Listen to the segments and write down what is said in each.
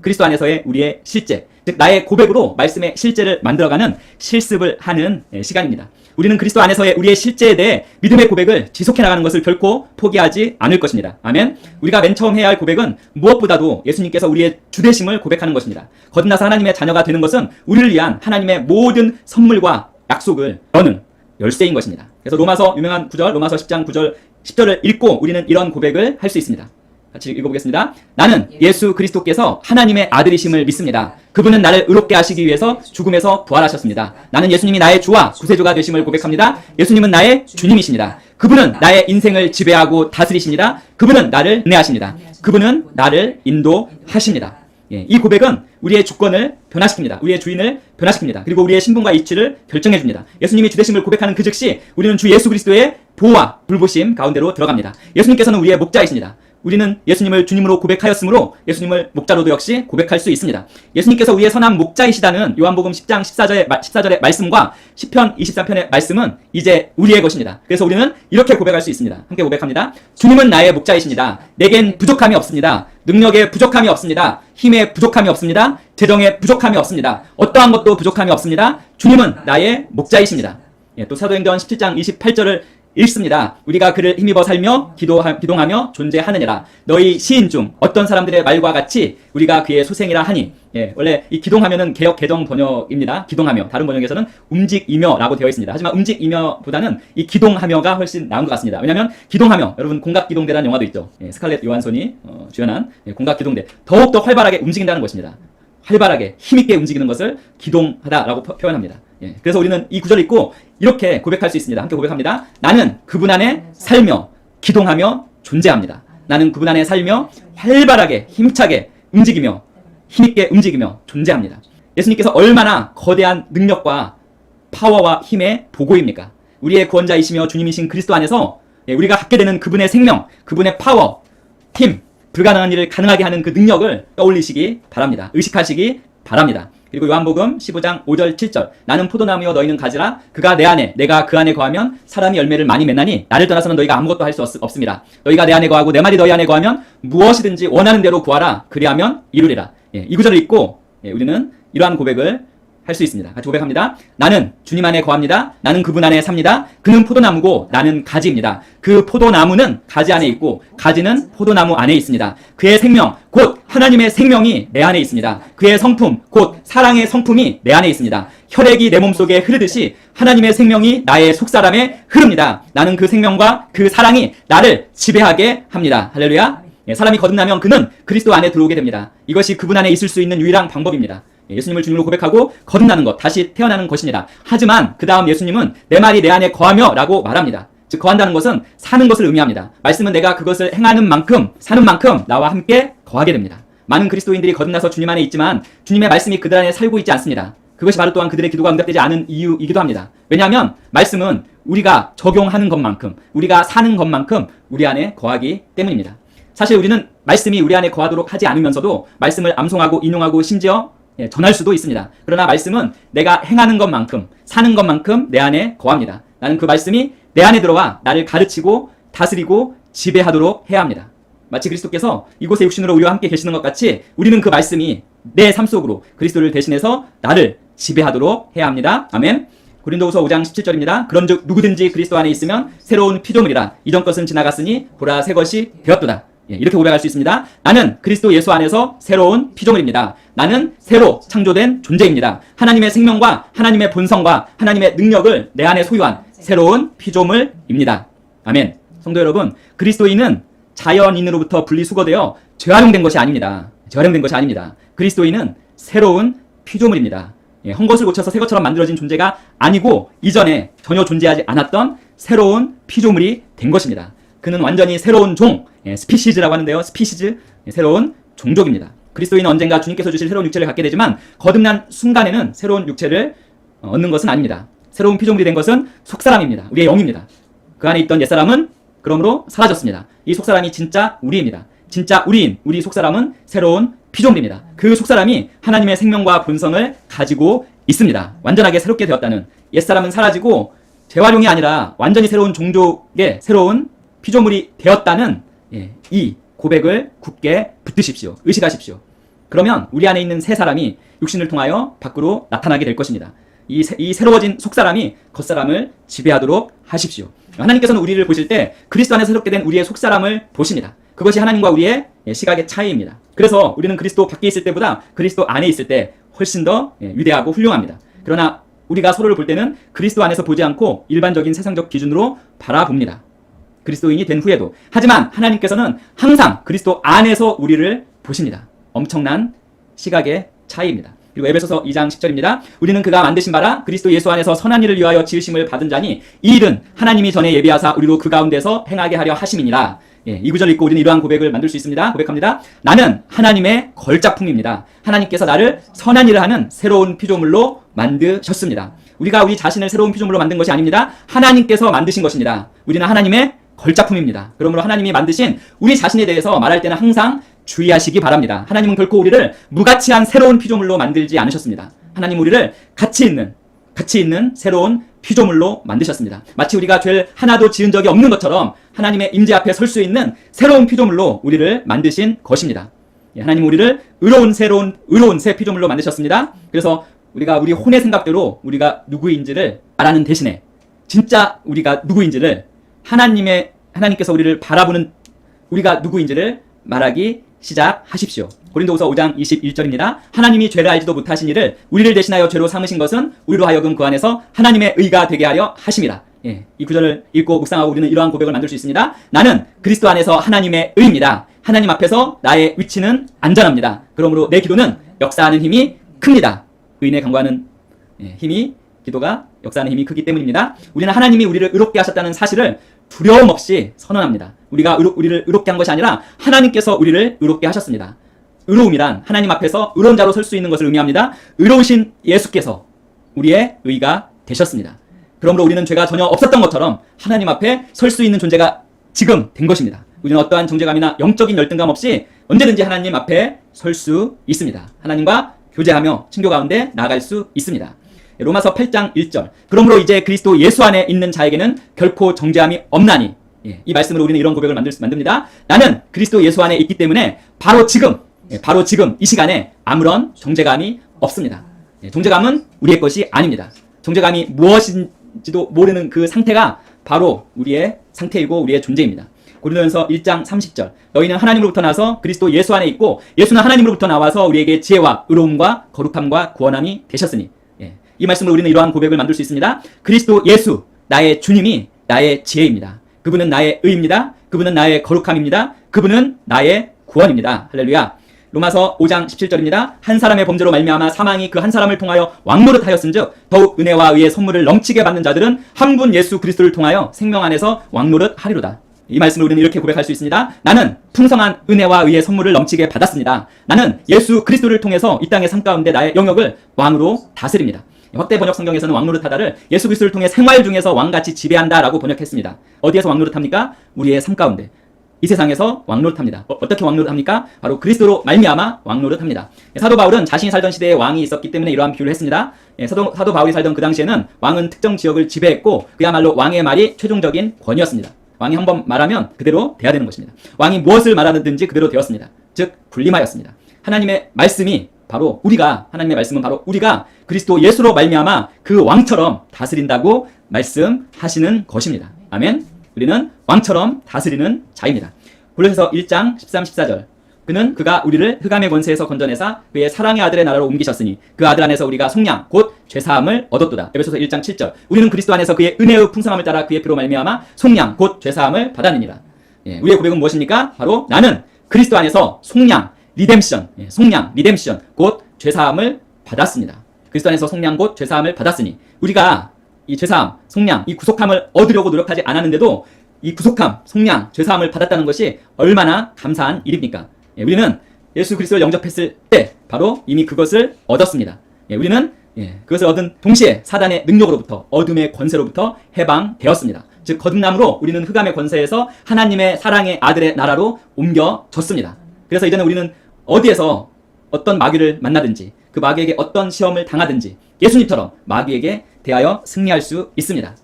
그리스도 안에서의 우리의 실제, 즉 나의 고백으로 말씀의 실제를 만들어가는 실습을 하는 시간입니다. 우리는 그리스도 안에서의 우리의 실제에 대해 믿음의 고백을 지속해 나가는 것을 결코 포기하지 않을 것입니다. 아멘. 우리가 맨 처음 해야 할 고백은 무엇보다도 예수님께서 우리의 주되심을 고백하는 것입니다. 거듭나서 하나님의 자녀가 되는 것은 우리를 위한 하나님의 모든 선물과 약속을 여는 열쇠인 것입니다. 그래서 로마서 유명한 구절, 로마서 10장 9절 10절을 읽고 우리는 이런 고백을 할 수 있습니다. 같이 읽어보겠습니다. 나는 예수 그리스도께서 하나님의 아들이심을 믿습니다. 그분은 나를 의롭게 하시기 위해서 죽음에서 부활하셨습니다. 나는 예수님이 나의 주와 구세주가 되심을 고백합니다. 예수님은 나의 주님이십니다. 그분은 나의 인생을 지배하고 다스리십니다. 그분은 나를 은혜하십니다. 그분은 나를 인도하십니다. 이 고백은 우리의 주권을 변화시킵니다. 우리의 주인을 변화시킵니다. 그리고 우리의 신분과 이치를 결정해 줍니다. 예수님이 주되심을 고백하는 그 즉시 우리는 주 예수 그리스도의 보호와 불보심 가운데로 들어갑니다. 예수님께서는 우리의 목자이십니다. 우리는 예수님을 주님으로 고백하였으므로 예수님을 목자로도 역시 고백할 수 있습니다. 예수님께서 우리의 선한 목자이시다는 요한복음 10장 14절의 말씀과 시편 23편의 말씀은 이제 우리의 것입니다. 그래서 우리는 이렇게 고백할 수 있습니다. 함께 고백합니다. 주님은 나의 목자이십니다. 내겐 부족함이 없습니다. 능력에 부족함이 없습니다. 힘에 부족함이 없습니다. 재정에 부족함이 없습니다. 어떠한 것도 부족함이 없습니다. 주님은 나의 목자이십니다. 또 사도행전 17장 28절을 읽습니다. 우리가 그를 힘입어 살며 기동하며 존재하느니라. 너희 시인 중 어떤 사람들의 말과 같이 우리가 그의 소생이라 하니. 원래 이 기동하면은 개역 개정 번역입니다. 기동하며. 다른 번역에서는 움직이며라고 되어 있습니다. 하지만 움직이며보다는 이 기동하며가 훨씬 나은 것 같습니다. 왜냐하면 기동하며, 여러분 공각기동대라는 영화도 있죠. 스칼렛 요한손이 주연한 공각기동대. 더욱더 활발하게 움직인다는 것입니다. 활발하게 힘있게 움직이는 것을 기동하다라고 표현합니다. 그래서 우리는 이 구절을 읽고 이렇게 고백할 수 있습니다. 함께 고백합니다. 나는 그분 안에 살며 기동하며 존재합니다. 나는 그분 안에 살며 활발하게 힘차게 움직이며 힘있게 움직이며 존재합니다. 예수님께서 얼마나 거대한 능력과 파워와 힘의 보고입니까? 우리의 구원자이시며 주님이신 그리스도 안에서 우리가 갖게 되는 그분의 생명, 그분의 파워, 힘, 불가능한 일을 가능하게 하는 그 능력을 떠올리시기 바랍니다. 의식하시기 바랍니다. 그리고 요한복음 15장 5절 7절 나는 포도나무여 너희는 가지라 그가 내 안에 내가 그 안에 거하면 사람이 열매를 많이 맺나니 나를 떠나서는 너희가 아무것도 할 수 없습니다. 너희가 내 안에 거하고 내 말이 너희 안에 거하면 무엇이든지 원하는 대로 구하라 그리하면 이루리라. 이 구절을 읽고 우리는 이러한 고백을 할 수 있습니다. 같이 고백합니다. 나는 주님 안에 거합니다. 나는 그분 안에 삽니다. 그는 포도나무고 나는 가지입니다. 그 포도나무는 가지 안에 있고 가지는 포도나무 안에 있습니다. 그의 생명 곧 하나님의 생명이 내 안에 있습니다. 그의 성품 곧 사랑의 성품이 내 안에 있습니다. 혈액이 내 몸속에 흐르듯이 하나님의 생명이 나의 속사람에 흐릅니다. 나는 그 생명과 그 사랑이 나를 지배하게 합니다. 할렐루야. 사람이 거듭나면 그는 그리스도 안에 들어오게 됩니다. 이것이 그분 안에 있을 수 있는 유일한 방법입니다. 예수님을 주님으로 고백하고 거듭나는 것, 다시 태어나는 것입니다. 하지만 그 다음 예수님은 내 말이 내 안에 거하며 라고 말합니다. 즉 거한다는 것은 사는 것을 의미합니다. 말씀은 내가 그것을 행하는 만큼, 사는 만큼 나와 함께 거하게 됩니다. 많은 그리스도인들이 거듭나서 주님 안에 있지만 주님의 말씀이 그들 안에 살고 있지 않습니다. 그것이 바로 또한 그들의 기도가 응답되지 않은 이유이기도 합니다. 왜냐하면 말씀은 우리가 적용하는 것만큼, 우리가 사는 것만큼 우리 안에 거하기 때문입니다. 사실 우리는 말씀이 우리 안에 거하도록 하지 않으면서도 말씀을 암송하고 인용하고 심지어 전할 수도 있습니다. 그러나 말씀은 내가 행하는 것만큼, 사는 것만큼 내 안에 거합니다. 나는 그 말씀이 내 안에 들어와 나를 가르치고 다스리고 지배하도록 해야 합니다. 마치 그리스도께서 이곳에 육신으로 우리와 함께 계시는 것 같이 우리는 그 말씀이 내 삶 속으로 그리스도를 대신해서 나를 지배하도록 해야 합니다. 아멘. 고린도후서 5장 17절입니다. 그런즉 누구든지 그리스도 안에 있으면 새로운 피조물이라. 이전 것은 지나갔으니 보라 새 것이 되었도다. 이렇게 고백할 수 있습니다. 나는 그리스도 예수 안에서 새로운 피조물입니다. 나는 새로 창조된 존재입니다. 하나님의 생명과 하나님의 본성과 하나님의 능력을 내 안에 소유한 새로운 피조물입니다. 아멘. 성도 여러분, 그리스도인은 자연인으로부터 분리수거되어 재활용된 것이 아닙니다. 재활용된 것이 아닙니다. 그리스도인은 새로운 피조물입니다. 헝것을 고쳐서 새 것처럼 만들어진 존재가 아니고 이전에 전혀 존재하지 않았던 새로운 피조물이 된 것입니다. 그는 완전히 새로운 종, 스피시즈라고 하는데요. 스피시즈, 새로운 종족입니다. 그리스도인은 언젠가 주님께서 주실 새로운 육체를 갖게 되지만 거듭난 순간에는 새로운 육체를 얻는 것은 아닙니다. 새로운 피조물이 된 것은 속사람입니다. 우리의 영입니다. 그 안에 있던 옛사람은 그러므로 사라졌습니다. 이 속사람이 진짜 우리입니다. 진짜 우리인 우리 속사람은 새로운 피조물입니다. 그 속사람이 하나님의 생명과 본성을 가지고 있습니다. 완전하게 새롭게 되었다는, 옛사람은 사라지고 재활용이 아니라 완전히 새로운 종족의 새로운 피조물이 되었다는 이 고백을 굳게 붙드십시오. 의식하십시오. 그러면 우리 안에 있는 새 사람이 육신을 통하여 밖으로 나타나게 될 것입니다. 이 새로워진 속사람이 겉사람을 지배하도록 하십시오. 하나님께서는 우리를 보실 때 그리스도 안에 새롭게 된 우리의 속사람을 보십니다. 그것이 하나님과 우리의 시각의 차이입니다. 그래서 우리는 그리스도 밖에 있을 때보다 그리스도 안에 있을 때 훨씬 더 위대하고 훌륭합니다. 그러나 우리가 서로를 볼 때는 그리스도 안에서 보지 않고 일반적인 세상적 기준으로 바라봅니다. 그리스도인이 된 후에도. 하지만 하나님께서는 항상 그리스도 안에서 우리를 보십니다. 엄청난 시각의 차이입니다. 그리고 에베소서 2장 10절입니다. 우리는 그가 만드신 바라 그리스도 예수 안에서 선한 일을 위하여 지으심을 받은 자니 이 일은 하나님이 전에 예비하사 우리로 그 가운데서 행하게 하려 하심이니라. 이 구절을 읽고 우리는 이러한 고백을 만들 수 있습니다. 고백합니다. 나는 하나님의 걸작품입니다. 하나님께서 나를 선한 일을 하는 새로운 피조물로 만드셨습니다. 우리가 우리 자신을 새로운 피조물로 만든 것이 아닙니다. 하나님께서 만드신 것입니다. 우리는 하나님의 걸작품입니다. 그러므로 하나님이 만드신 우리 자신에 대해서 말할 때는 항상 주의하시기 바랍니다. 하나님은 결코 우리를 무가치한 새로운 피조물로 만들지 않으셨습니다. 하나님 우리를 가치 있는 새로운 피조물로 만드셨습니다. 마치 우리가 죄를 하나도 지은 적이 없는 것처럼 하나님의 임재 앞에 설 수 있는 새로운 피조물로 우리를 만드신 것입니다. 하나님 우리를 의로운 새 피조물로 만드셨습니다. 그래서 우리가 우리 혼의 생각대로 우리가 누구인지를 말하는 대신에 진짜 우리가 누구인지를 하나님께서 우리를 바라보는 우리가 누구인지를 말하기 시작하십시오. 고린도후서 5장 21절입니다. 하나님이 죄를 알지도 못하신 이를 우리를 대신하여 죄로 삼으신 것은 우리로 하여금 그 안에서 하나님의 의가 되게 하려 하심이라. 이 구절을 읽고 묵상하고 우리는 이러한 고백을 만들 수 있습니다. 나는 그리스도 안에서 하나님의 의입니다. 하나님 앞에서 나의 위치는 안전합니다. 그러므로 내 기도는 역사하는 힘이 큽니다. 의인의 간구하는 기도가 역사하는 힘이 크기 때문입니다. 우리는 하나님이 우리를 의롭게 하셨다는 사실을 두려움 없이 선언합니다. 우리가 우리를 의롭게 한 것이 아니라 하나님께서 우리를 의롭게 하셨습니다. 의로움이란 하나님 앞에서 의로운 자로 설 수 있는 것을 의미합니다. 의로우신 예수께서 우리의 의가 되셨습니다. 그러므로 우리는 죄가 전혀 없었던 것처럼 하나님 앞에 설 수 있는 존재가 지금 된 것입니다. 우리는 어떠한 정죄감이나 영적인 열등감 없이 언제든지 하나님 앞에 설 수 있습니다. 하나님과 교제하며 친교 가운데 나아갈 수 있습니다. 로마서 8장 1절. 그러므로 이제 그리스도 예수 안에 있는 자에게는 결코 정죄함이 없나니. 이 말씀으로 우리는 이런 고백을 만듭니다. 나는 그리스도 예수 안에 있기 때문에 바로 지금 이 시간에 아무런 정죄감이 없습니다. 정죄감은 우리의 것이 아닙니다. 정죄감이 무엇인지도 모르는 그 상태가 바로 우리의 상태이고 우리의 존재입니다. 고린도전서 1장 30절. 너희는 하나님으로부터 나서 그리스도 예수 안에 있고 예수는 하나님으로부터 나와서 우리에게 지혜와 의로움과 거룩함과 구원함이 되셨으니. 이 말씀으로 우리는 이러한 고백을 만들 수 있습니다. 그리스도 예수, 나의 주님이 나의 지혜입니다. 그분은 나의 의입니다. 그분은 나의 거룩함입니다. 그분은 나의 구원입니다. 할렐루야. 로마서 5장 17절입니다. 한 사람의 범죄로 말미암아 사망이 그 한 사람을 통하여 왕노릇하였은즉 더욱 은혜와 의의 선물을 넘치게 받는 자들은 한 분 예수 그리스도를 통하여 생명 안에서 왕노릇하리로다. 이 말씀을 우리는 이렇게 고백할 수 있습니다. 나는 풍성한 은혜와 의의 선물을 넘치게 받았습니다. 나는 예수 그리스도를 통해서 이 땅의 삶 가운데 나의 영역을 왕으로 다스립니다. 확대 번역 성경에서는 왕노릇하다를 예수 그리스도를 통해 생활 중에서 왕같이 지배한다라고 번역했습니다. 어디에서 왕노릇합니까? 우리의 삶 가운데. 이 세상에서 왕노릇합니다. 어떻게 왕노릇합니까? 바로 그리스도로 말미암아 왕노릇합니다. 사도 바울은 자신이 살던 시대에 왕이 있었기 때문에 이러한 비유를 했습니다. 사도 바울이 살던 그 당시에는 왕은 특정 지역을 지배했고 그야말로 왕의 말이 최종적인 권위였습니다. 왕이 한번 말하면 그대로 돼야 되는 것입니다. 왕이 무엇을 말하든지 그대로 되었습니다. 즉 군림하였습니다. 하나님의 말씀은 바로 우리가 그리스도 예수로 말미암아 그 왕처럼 다스린다고 말씀하시는 것입니다. 아멘. 우리는 왕처럼 다스리는 자입니다. 골로새서 1장 13, 14절. 그가 우리를 흑암의 권세에서 건져내사 그의 사랑의 아들의 나라로 옮기셨으니 그 아들 안에서 우리가 속량 곧 죄사함을 얻었도다. 에베소서 1장 7절. 우리는 그리스도 안에서 그의 은혜의 풍성함을 따라 그의 피로 말미암아 속량 곧 죄사함을 받았느니라. 우리의 고백은 무엇입니까? 바로 나는 그리스도 안에서 속량, 리뎀션, 곧 죄사함을 받았습니다. 그리스도 안에서 속량 곧 죄사함을 받았으니 우리가 이 죄사함, 속량, 이 구속함을 얻으려고 노력하지 않았는데도 이 구속함, 속량, 죄사함을 받았다는 것이 얼마나 감사한 일입니까? 우리는 예수 그리스도를 영접했을 때 바로 이미 그것을 얻었습니다. 우리는 그것을 얻은 동시에 사단의 능력으로부터 어둠의 권세로부터 해방되었습니다. 즉 거듭남으로 우리는 흑암의 권세에서 하나님의 사랑의 아들의 나라로 옮겨졌습니다. 그래서 이제는 우리는 어디에서 어떤 마귀를 만나든지 그 마귀에게 어떤 시험을 당하든지 예수님처럼 마귀에게 대하여 승리할 수 있습니다.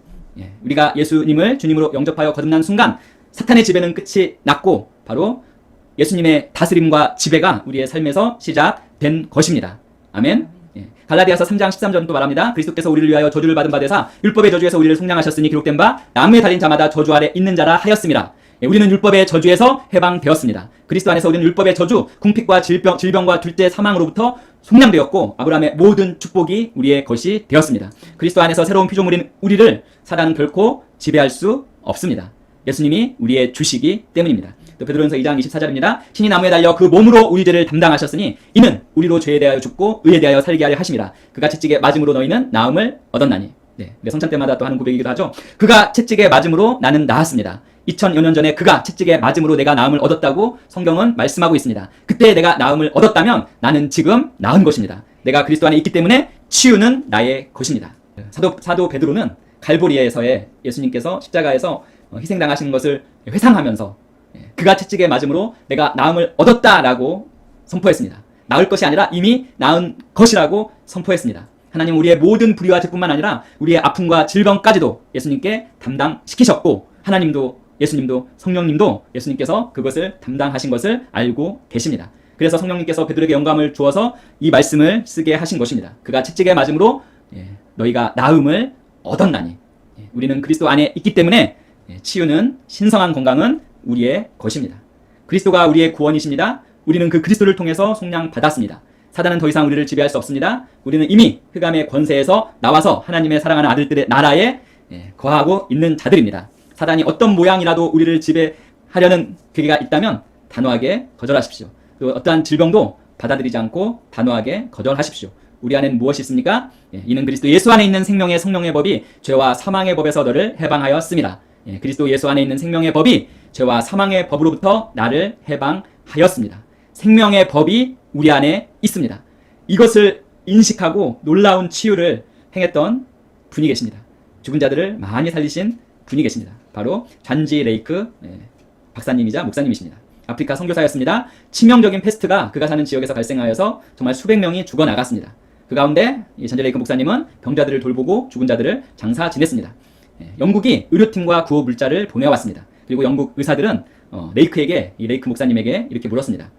우리가 예수님을 주님으로 영접하여 거듭난 순간 사탄의 지배는 끝이 났고 바로 예수님의 다스림과 지배가 우리의 삶에서 시작된 것입니다. 아멘. 예. 갈라디아서 3장 13절도 말합니다. 그리스도께서 우리를 위하여 저주를 받은 바 되사 율법의 저주에서 우리를 속량하셨으니 기록된 바 나무에 달린 자마다 저주 아래 있는 자라 하였습니다. 예, 우리는 율법의 저주에서 해방되었습니다. 그리스도 안에서 우리는 율법의 저주, 궁핍과 질병과 둘째 사망으로부터 속량되었고 아브라함의 모든 축복이 우리의 것이 되었습니다. 그리스도 안에서 새로운 피조물인 우리를 사단은 결코 지배할 수 없습니다. 예수님이 우리의 주시기 때문입니다. 또 베드로전서 2장 24절입니다. 신이 나무에 달려 그 몸으로 우리 죄를 담당하셨으니 이는 우리로 죄에 대하여 죽고 의에 대하여 살게 하려 하심이라. 그가 채찍에 맞음으로 너희는 나음을 얻었나니. 네, 성찬 때마다 또 하는 고백이기도 하죠. 그가 채찍에 맞음으로 나는 나았습니다. 2000여 년 전에 그가 채찍에 맞음으로 내가 나음을 얻었다고 성경은 말씀하고 있습니다. 그때 내가 나음을 얻었다면 나는 지금 나은 것입니다. 내가 그리스도 안에 있기 때문에 치유는 나의 것입니다. 사도 베드로는 갈보리에서의 예수님께서 십자가에서 희생당하시는 것을 회상하면서 그가 채찍에 맞음으로 내가 나음을 얻었다라고 선포했습니다. 나을 것이 아니라 이미 나은 것이라고 선포했습니다. 하나님 우리의 모든 불의와 죄뿐만 아니라 우리의 아픔과 질병까지도 예수님께 담당시키셨고 하나님도 예수님도 성령님도 예수님께서 그것을 담당하신 것을 알고 계십니다. 그래서 성령님께서 베드로에게 영감을 주어서 이 말씀을 쓰게 하신 것입니다. 그가 채찍에 맞음으로 너희가 나음을 얻었나니. 우리는 그리스도 안에 있기 때문에 치유는 신성한 건강은 우리의 것입니다. 그리스도가 우리의 구원이십니다. 우리는 그 그리스도를 통해서 속량받았습니다. 사단은 더 이상 우리를 지배할 수 없습니다. 우리는 이미 흑암의 권세에서 나와서 하나님의 사랑하는 아들들의 나라에 거하고 있는 자들입니다. 사단이 어떤 모양이라도 우리를 지배하려는 계기가 있다면 단호하게 거절하십시오. 또 어떠한 질병도 받아들이지 않고 단호하게 거절하십시오. 우리 안에는 무엇이 있습니까? 이는 그리스도 예수 안에 있는 생명의 성령의 법이 죄와 사망의 법에서 너를 해방하였습니다. 그리스도 예수 안에 있는 생명의 법이 죄와 사망의 법으로부터 나를 해방하였습니다. 생명의 법이 우리 안에 있습니다. 이것을 인식하고 놀라운 치유를 행했던 분이 계십니다. 죽은 자들을 많이 살리신 분이 계십니다. 바로 잔지 레이크 박사님이자 목사님이십니다. 아프리카 선교사였습니다. 치명적인 패스트가 그가 사는 지역에서 발생하여서 정말 수백 명이 죽어나갔습니다. 그 가운데 이 잔지 레이크 목사님은 병자들을 돌보고 죽은 자들을 장사 지냈습니다. 영국이 의료팀과 구호 물자를 보내왔습니다. 그리고 영국 의사들은 레이크에게 이 레이크 목사님에게 이렇게 물었습니다.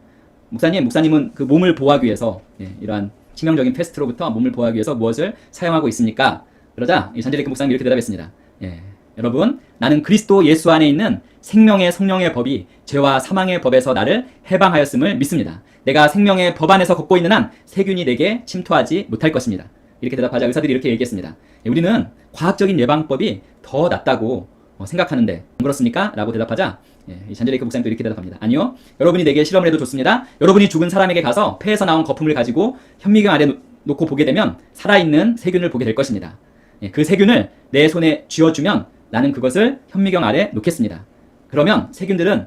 목사님은 그 몸을 보호하기 위해서 이러한 치명적인 패스트로부터 몸을 보호하기 위해서 무엇을 사용하고 있습니까? 그러자 이 잔지 레이크 목사님이 이렇게 대답했습니다. 여러분, 나는 그리스도 예수 안에 있는 생명의 성령의 법이 죄와 사망의 법에서 나를 해방하였음을 믿습니다. 내가 생명의 법 안에서 걷고 있는 한 세균이 내게 침투하지 못할 것입니다. 이렇게 대답하자 의사들이 이렇게 얘기했습니다. 우리는 과학적인 예방법이 더 낫다고 생각하는데 안 그렇습니까? 라고 대답하자 이 잔지 레이크 목사님도 이렇게 대답합니다. 아니요, 여러분이 내게 실험을 해도 좋습니다. 여러분이 죽은 사람에게 가서 폐에서 나온 거품을 가지고 현미경 아래 놓고 보게 되면 살아있는 세균을 보게 될 것입니다. 그 세균을 내 손에 쥐어주면 나는 그것을 현미경 아래 놓겠습니다. 그러면 세균들은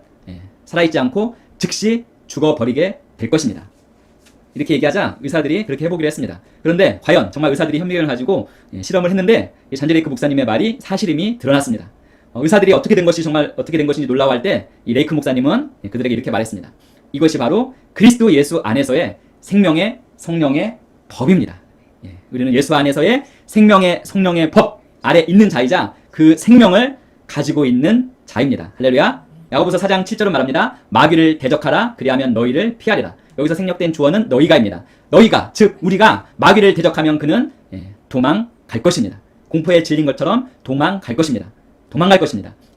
살아있지 않고 즉시 죽어버리게 될 것입니다. 이렇게 얘기하자 의사들이 그렇게 해보기로 했습니다. 그런데 과연 정말 의사들이 현미경을 가지고 실험을 했는데 잔지 레이크 목사님의 말이 사실임이 드러났습니다. 의사들이 어떻게 된 것인지 놀라워할 때 이 레이크 목사님은 그들에게 이렇게 말했습니다. 이것이 바로 그리스도 예수 안에서의 생명의 성령의 법입니다. 우리는 예수 안에서의 생명의 성령의 법 아래 있는 자이자 그 생명을 가지고 있는 자입니다. 할렐루야. 야고보서 4장 7절은 말합니다. 마귀를 대적하라 그리하면 너희를 피하리라. 여기서 생략된 주어는 너희가입니다. 너희가, 즉 우리가 마귀를 대적하면 그는 도망갈 것입니다. 공포에 질린 것처럼 도망갈 것입니다.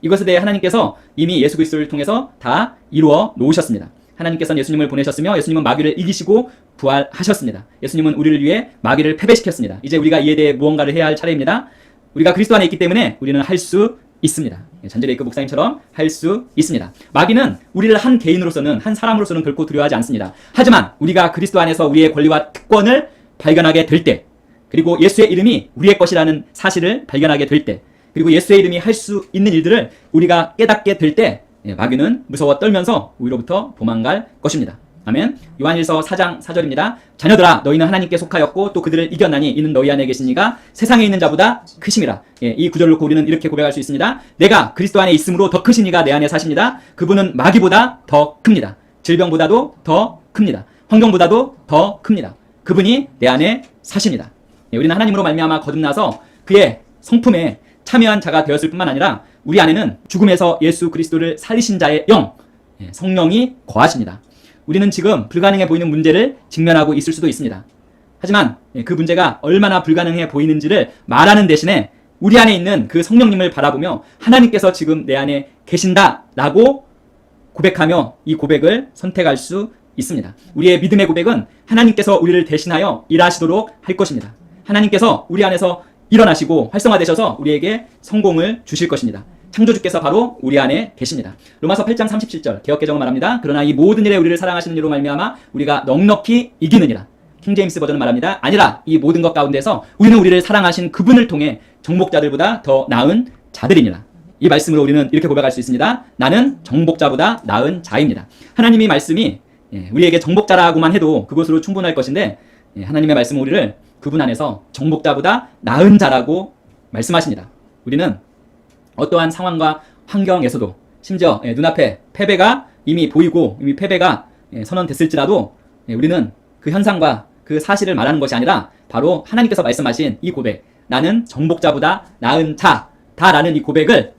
이것에 대해 하나님께서 이미 예수 그리스도를 통해서 다 이루어 놓으셨습니다. 하나님께서는 예수님을 보내셨으며 예수님은 마귀를 이기시고 부활하셨습니다. 예수님은 우리를 위해 마귀를 패배시켰습니다. 이제 우리가 이에 대해 무언가를 해야 할 차례입니다. 우리가 그리스도 안에 있기 때문에 우리는 할 수 있습니다. 잔지 레이크 목사님처럼 할 수 있습니다. 마귀는 우리를 한 개인으로서는, 한 사람으로서는 결코 두려워하지 않습니다. 하지만 우리가 그리스도 안에서 우리의 권리와 특권을 발견하게 될 때, 그리고 예수의 이름이 우리의 것이라는 사실을 발견하게 될 때, 그리고 예수의 이름이 할 수 있는 일들을 우리가 깨닫게 될 때 마귀는 무서워 떨면서 우리로부터 도망갈 것입니다. 아멘. 요한일서 4장 4절입니다. 자녀들아 너희는 하나님께 속하였고 또 그들을 이겼나니 이는 너희 안에 계신 이가 세상에 있는 자보다 크심이라. 이 구절을 놓고 우리는 이렇게 고백할 수 있습니다. 내가 그리스도 안에 있으므로 더 크신 이가 내 안에 사십니다. 그분은 마귀보다 더 큽니다. 질병보다도 더 큽니다. 환경보다도 더 큽니다. 그분이 내 안에 사십니다. 우리는 하나님으로 말미암아 거듭나서 그의 성품에 참여한 자가 되었을 뿐만 아니라 우리 안에는 죽음에서 예수 그리스도를 살리신 자의 영, 성령이 거하십니다. 우리는 지금 불가능해 보이는 문제를 직면하고 있을 수도 있습니다. 하지만 그 문제가 얼마나 불가능해 보이는지를 말하는 대신에 우리 안에 있는 그 성령님을 바라보며 하나님께서 지금 내 안에 계신다라고 고백하며 이 고백을 선택할 수 있습니다. 우리의 믿음의 고백은 하나님께서 우리를 대신하여 일하시도록 할 것입니다. 하나님께서 우리 안에서 일어나시고 활성화되셔서 우리에게 성공을 주실 것입니다. 창조주께서 바로 우리 안에 계십니다. 로마서 8장 37절 개역개정은 말합니다. 그러나 이 모든 일에 우리를 사랑하시는 이로 말미암아 우리가 넉넉히 이기느니라. 킹제임스 버전은 말합니다. 아니라 이 모든 것 가운데서 우리는 우리를 사랑하신 그분을 통해 정복자들보다 더 나은 자들이니라. 이 말씀으로 우리는 이렇게 고백할 수 있습니다. 나는 정복자보다 나은 자입니다. 하나님이 말씀이 우리에게 정복자라고만 해도 그것으로 충분할 것인데 하나님의 말씀은 우리를 그분 안에서 정복자보다 나은 자라고 말씀하십니다. 우리는 어떠한 상황과 환경에서도 심지어 눈앞에 패배가 이미 보이고 이미 패배가 선언됐을지라도 우리는 그 현상과 그 사실을 말하는 것이 아니라 바로 하나님께서 말씀하신 이 고백, 나는 정복자보다 나은 자다라는 이 고백을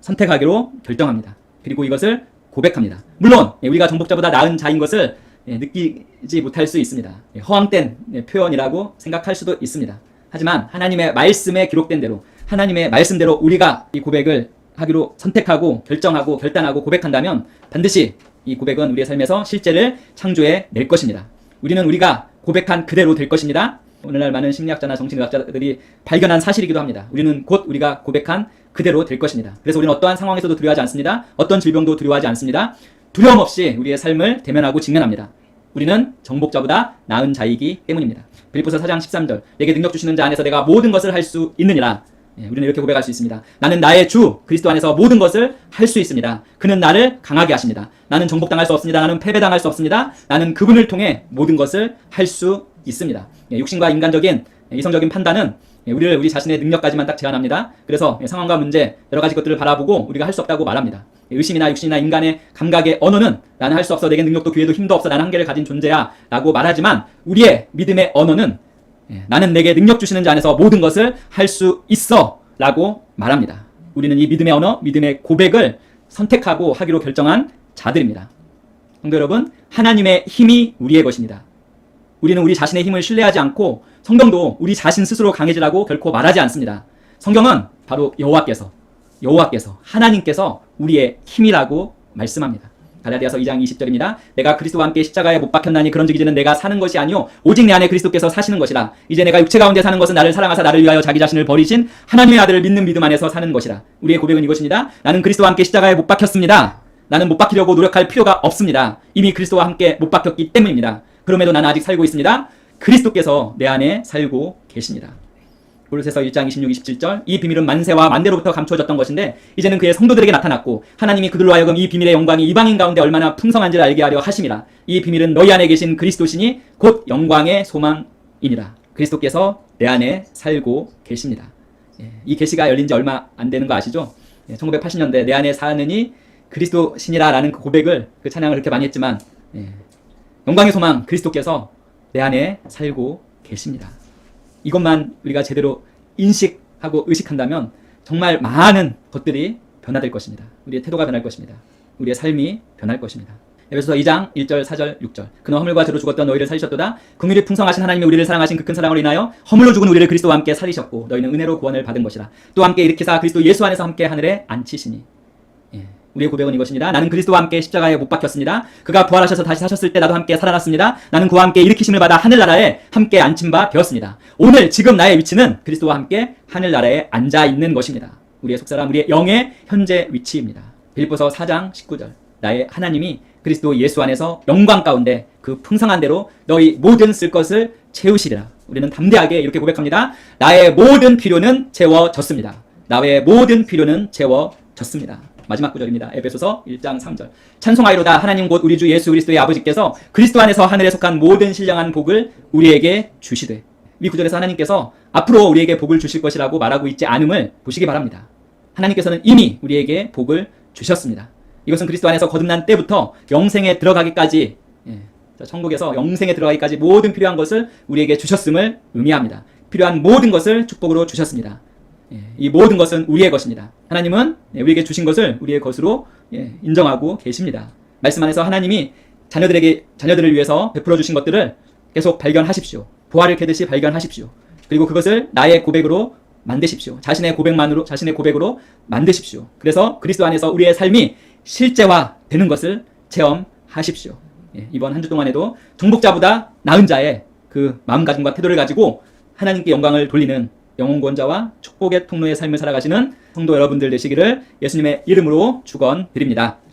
선택하기로 결정합니다. 그리고 이것을 고백합니다. 물론 우리가 정복자보다 나은 자인 것을 느끼지 못할 수 있습니다. 허황된 표현이라고 생각할 수도 있습니다. 하지만 하나님의 말씀에 기록된 대로 하나님의 말씀대로 우리가 이 고백을 하기로 선택하고 결정하고 결단하고 고백한다면 반드시 이 고백은 우리의 삶에서 실제를 창조해 낼 것입니다. 우리는 우리가 고백한 그대로 될 것입니다. 오늘날 많은 심리학자나 정신의학자들이 발견한 사실이기도 합니다. 우리는 곧 우리가 고백한 그대로 될 것입니다. 그래서 우리는 어떠한 상황에서도 두려워하지 않습니다. 어떤 질병도 두려워하지 않습니다. 두려움 없이 우리의 삶을 대면하고 직면합니다. 우리는 정복자보다 나은 자이기 때문입니다. 빌립보서 4장 13절 내게 능력 주시는 자 안에서 내가 모든 것을 할 수 있느니라. 우리는 이렇게 고백할 수 있습니다. 나는 나의 주 그리스도 안에서 모든 것을 할 수 있습니다. 그는 나를 강하게 하십니다. 나는 정복당할 수 없습니다. 나는 패배당할 수 없습니다. 나는 그분을 통해 모든 것을 할 수 있습니다. 육신과 인간적인 이성적인 판단은 우리 자신의 능력까지만 딱 제한합니다. 그래서 상황과 문제 여러 가지 것들을 바라보고 우리가 할 수 없다고 말합니다. 의심이나 육신이나 인간의 감각의 언어는 나는 할 수 없어, 내게 능력도 기회도 힘도 없어, 나는 한계를 가진 존재야 라고 말하지만 우리의 믿음의 언어는 나는 내게 능력 주시는 자 안에서 모든 것을 할 수 있어 라고 말합니다. 우리는 이 믿음의 언어, 믿음의 고백을 선택하고 하기로 결정한 자들입니다. 성도 여러분, 하나님의 힘이 우리의 것입니다. 우리는 우리 자신의 힘을 신뢰하지 않고 성경도 우리 자신 스스로 강해지라고 결코 말하지 않습니다. 성경은 바로 여호와께서 하나님께서 우리의 힘이라고 말씀합니다. 갈라디아서 2장 20절입니다. 내가 그리스도와 함께 십자가에 못 박혔나니 그런즉 이제는 내가 사는 것이 아니요 오직 내 안에 그리스도께서 사시는 것이라. 이제 내가 육체 가운데 사는 것은 나를 사랑하사 나를 위하여 자기 자신을 버리신 하나님의 아들을 믿는 믿음 안에서 사는 것이라. 우리의 고백은 이것입니다. 나는 그리스도와 함께 십자가에 못 박혔습니다. 나는 못 박히려고 노력할 필요가 없습니다. 이미 그리스도와 함께 못 박혔기 때문입니다. 그럼에도 나는 아직 살고 있습니다. 그리스도께서 내 안에 살고 계십니다. 골로새서 1장 26, 27절 이 비밀은 만세와 만대로부터 감추어졌던 것인데 이제는 그의 성도들에게 나타났고 하나님이 그들로 하여금 이 비밀의 영광이 이방인 가운데 얼마나 풍성한지를 알게 하려 하심이라. 이 비밀은 너희 안에 계신 그리스도시니 곧 영광의 소망이니라. 그리스도께서 내 안에 살고 계십니다. 이 계시가 열린 지 얼마 안 되는 거 아시죠? 1980년대 내 안에 사느니 그리스도시니라 라는 그 고백을, 그 찬양을 그렇게 많이 했지만 영광의 소망 그리스도께서 내 안에 살고 계십니다. 이것만 우리가 제대로 인식하고 의식한다면 정말 많은 것들이 변화될 것입니다. 우리의 태도가 변할 것입니다. 우리의 삶이 변할 것입니다. 에베소서 2장 1절, 4절, 6절 그는 허물과 죄로 죽었던 너희를 살리셨도다. 긍휼이 풍성하신 하나님이 우리를 사랑하신 그 큰 사랑으로 인하여 허물로 죽은 우리를 그리스도와 함께 살리셨고 너희는 은혜로 구원을 받은 것이라. 또 함께 일으키사 그리스도 예수 안에서 함께 하늘에 앉히시니. 우리의 고백은 이것입니다. 나는 그리스도와 함께 십자가에 못 박혔습니다. 그가 부활하셔서 다시 사셨을 때 나도 함께 살아났습니다. 나는 그와 함께 일으키심을 받아 하늘나라에 함께 앉힌 바 되었습니다. 오늘 지금 나의 위치는 그리스도와 함께 하늘나라에 앉아있는 것입니다. 우리의 속사람, 우리의 영의 현재 위치입니다. 빌립보서 4장 19절 나의 하나님이 그리스도 예수 안에서 영광 가운데 그 풍성한 대로 너희 모든 쓸 것을 채우시리라. 우리는 담대하게 이렇게 고백합니다. 나의 모든 필요는 채워졌습니다. 나의 모든 필요는 채워졌습니다. 마지막 구절입니다. 에베소서 1장 3절 찬송하이로다. 하나님 곧 우리 주 예수 그리스도의 아버지께서 그리스도 안에서 하늘에 속한 모든 신령한 복을 우리에게 주시되. 이 구절에서 하나님께서 앞으로 우리에게 복을 주실 것이라고 말하고 있지 않음을 보시기 바랍니다. 하나님께서는 이미 우리에게 복을 주셨습니다. 이것은 그리스도 안에서 거듭난 때부터 영생에 들어가기까지, 천국에서 영생에 들어가기까지 모든 필요한 것을 우리에게 주셨음을 의미합니다. 필요한 모든 것을 축복으로 주셨습니다. 이 모든 것은 우리의 것입니다. 하나님은 우리에게 주신 것을 우리의 것으로 인정하고 계십니다. 말씀 안에서 하나님이 자녀들을 위해서 베풀어 주신 것들을 계속 발견하십시오. 보화를 캐듯이 발견하십시오. 그리고 그것을 나의 고백으로 만드십시오. 자신의 고백으로 만드십시오. 그래서 그리스도 안에서 우리의 삶이 실제화 되는 것을 체험하십시오. 이번 한 주 동안에도 정복자보다 나은 자의 그 마음가짐과 태도를 가지고 하나님께 영광을 돌리는 영혼구원자와 축복의 통로의 삶을 살아가시는 성도 여러분들 되시기를 예수님의 이름으로 축원드립니다.